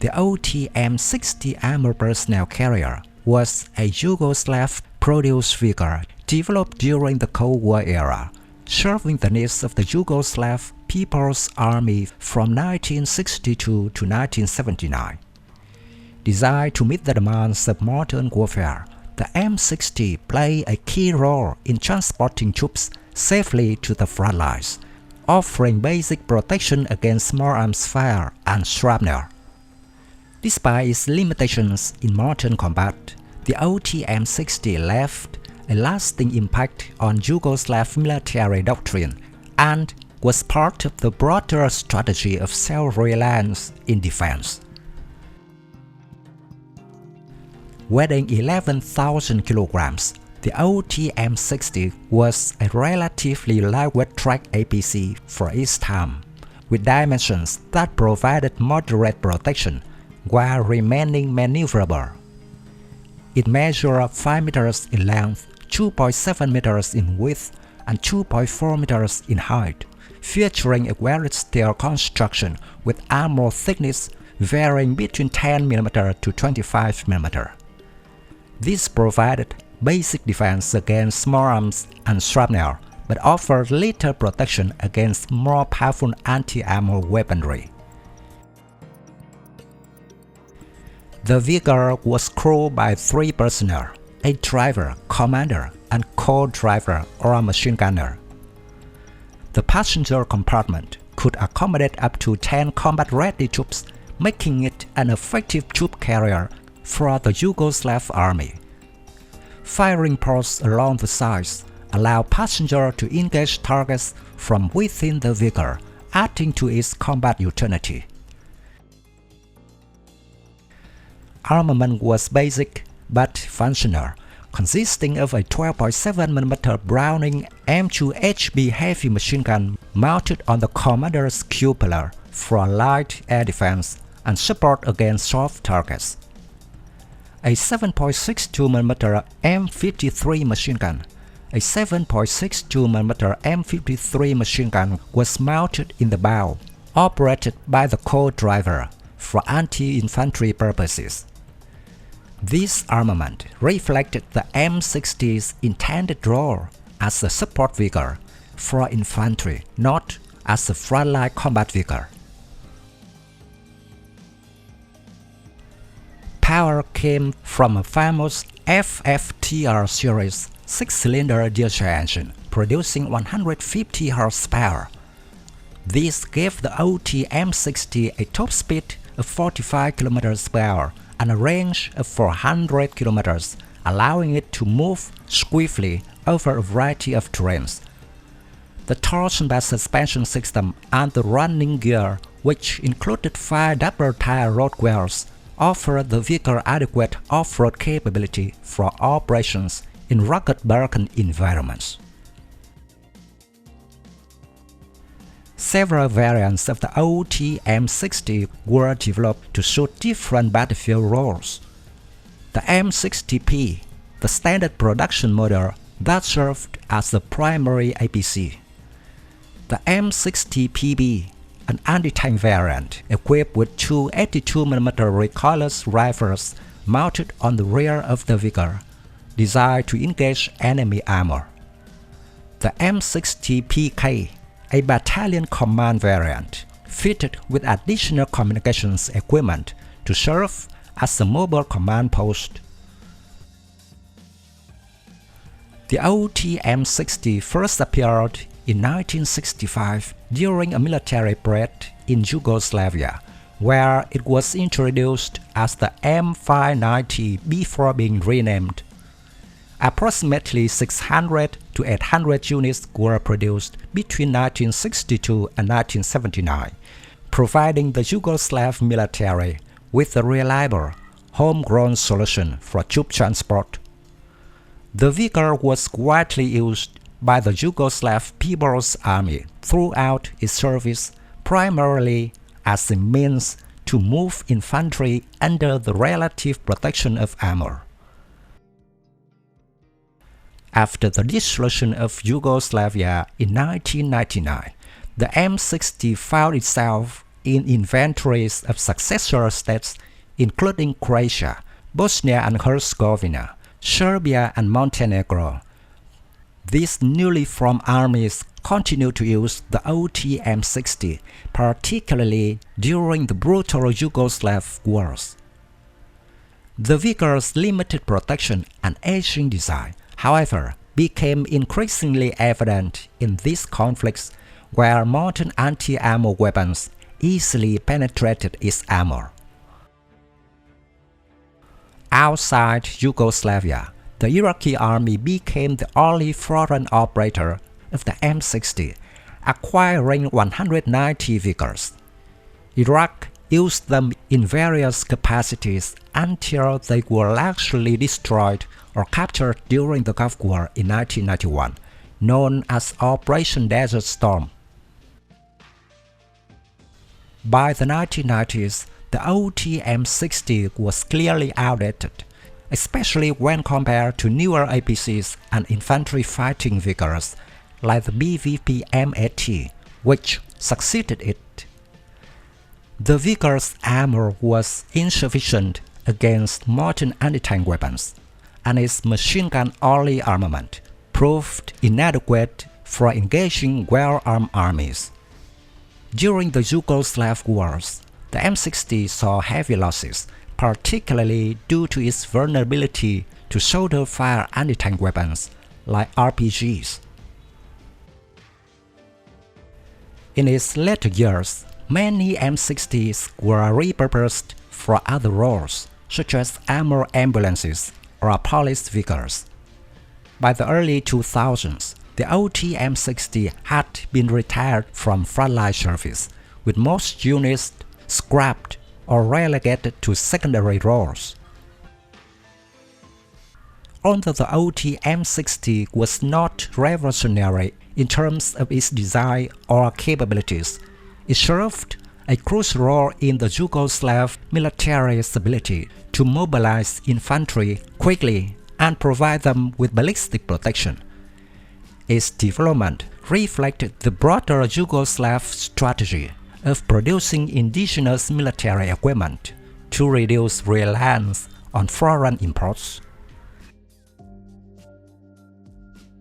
The M-60 armor personnel carrier was a Yugoslav-produced vehicle developed during the Cold War era, serving the needs of the Yugoslav People's Army from 1962 to 1979. Designed to meet the demands of modern warfare, the M-60 played a key role in transporting troops safely to the front lines, offering basic protection against small arms fire and shrapnel. Despite its limitations in modern combat, the M-60 left a lasting impact on Yugoslav military doctrine and was part of the broader strategy of self-reliance in defense. Weighing 11,000 kilograms, the M-60 was a relatively lightweight track APC for its time, with dimensions that provided moderate protection while remaining maneuverable. It measured 5 meters in length, 2.7 meters in width, and 2.4 meters in height, featuring a welded steel construction with armor thickness varying between 10 mm to 25 mm. This provided basic defense against small arms and shrapnel, but offered little protection against more powerful anti-armor weaponry. The vehicle was crewed by 3 personnel: a driver, commander, and co-driver or machine gunner. The passenger compartment could accommodate up to 10 combat-ready troops, making it an effective troop carrier for the Yugoslav army. Firing ports along the sides allow passengers to engage targets from within the vehicle, adding to its combat utility. Armament was basic but functional, consisting of a 12.7mm Browning M2HB heavy machine gun mounted on the commander's cupola for light air defense and support against soft targets. A 7.62mm M53 machine gun. A 7.62mm M53 machine gun was mounted in the bow, operated by the co-driver for anti-infantry purposes. This armament reflected the M-60's intended role as a support vehicle for infantry, not as a frontline combat vehicle. Power came from a famous FFTR series 6-cylinder diesel engine producing 150 horsepower. This gave the M-60 a top speed of 45 km per hour and a range of 400 km, allowing it to move swiftly over a variety of terrains. The torsion-based suspension system and the running gear, which included 5 double-tire road wheels, offered the vehicle adequate off-road capability for operations in rugged Balkan environments. Several variants of the M-60 were developed to suit different battlefield roles. The M-60P, the standard production model that served as the primary APC. The M-60PB, an anti-tank variant equipped with 2 82mm recoilless rifles mounted on the rear of the vehicle, designed to engage enemy armor. The M-60PK, a battalion command variant, fitted with additional communications equipment to serve as a mobile command post. The M-60 first appeared in 1965 during a military parade in Yugoslavia, where it was introduced as the M590 before being renamed. Approximately 600 to 800 units were produced between 1962 and 1979, providing the Yugoslav military with a reliable, homegrown solution for troop transport. The vehicle was widely used by the Yugoslav People's Army throughout its service, primarily as a means to move infantry under the relative protection of armor. After the dissolution of Yugoslavia in 1999, the M-60 found itself in inventories of successor states including Croatia, Bosnia and Herzegovina, Serbia and Montenegro. These newly formed armies continued to use the OT M-60, particularly during the brutal Yugoslav Wars. The vehicle's limited protection and aging design, however, became increasingly evident in these conflicts where modern anti-armor weapons easily penetrated its armor. Outside Yugoslavia, the Iraqi army became the only foreign operator of the M-60, acquiring 190 vehicles. Iraq used them in various capacities until they were largely destroyed or captured during the Gulf War in 1991, known as Operation Desert Storm. By the 1990s, the OT M-60 was clearly outdated, especially when compared to newer APCs and infantry fighting vehicles like the BVP M-80, which succeeded it. The vehicle's armor was insufficient against modern anti-tank weapons, and its machine gun-only armament proved inadequate for engaging well-armed armies. During the Yugoslav Wars, the M-60 saw heavy losses, particularly due to its vulnerability to shoulder-fire anti-tank weapons like RPGs. In its later years, many M-60s were repurposed for other roles, such as armor ambulances or police vehicles. By the early 2000s, the OT M-60 had been retired from frontline service, with most units scrapped or relegated to secondary roles. Although the OT M-60 was not revolutionary in terms of its design or capabilities, it served a crucial role in the Yugoslav military's ability to mobilize infantry quickly and provide them with ballistic protection. Its development reflected the broader Yugoslav strategy of producing indigenous military equipment to reduce reliance on foreign imports.